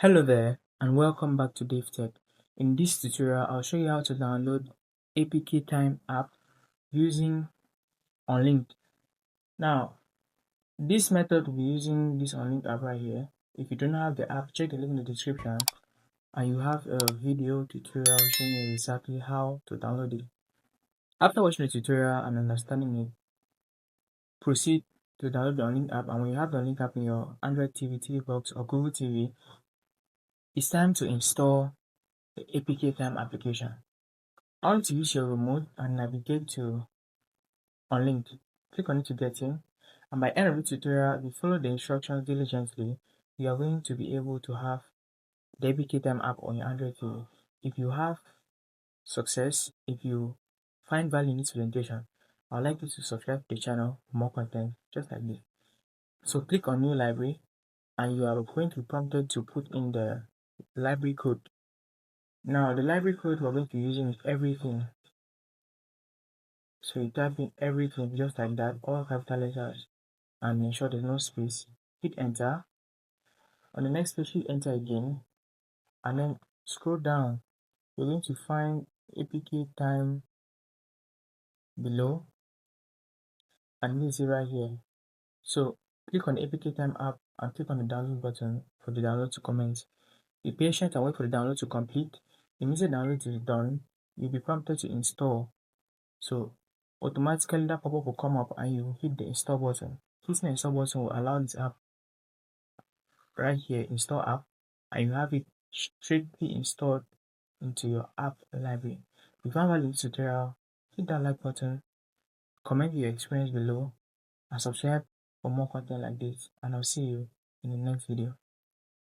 Hello there and welcome back to DaveTech. In this tutorial, I'll show you how to download APKTime app using Unlinked. Now, this method will be using this Unlinked app right here. If you don't have the app, check the link in the description and you have a video tutorial showing you exactly how to download it. After watching the tutorial and understanding it, proceed to download the Unlinked app, and when you have the Unlinked app in your Android TV, TV box or Google TV, it's time to install the APKTime application. I want to use your remote and navigate to Unlinked. Click on it to get in, and by end of the tutorial, if you follow the instructions diligently, you are going to be able to have the APKTime app on your Android TV. If you have success, if you find value in this presentation, I would like you to subscribe to the channel for more content just like this. So click on New Library, and you are going to be prompted to put in the library code. Now, the library code we're going to be using is everything. So you type in everything just like that, all capital letters, and ensure there's no space. Hit enter. On the next page, hit enter again, and then scroll down. You're going to find APKTime below, and this is right here. So click on the APKTime app and click on the download button for the download to commence. Be patient and wait for the download to complete. The minute the download is done, you'll be prompted to install. So automatically that pop-up will come up and you hit the install button. Hitting the install button will allow this app right here, install app, and you have it straightly installed into your app library. If you found value this tutorial, hit that like button, comment your experience below, and subscribe for more content like this, and I'll see you in the next video.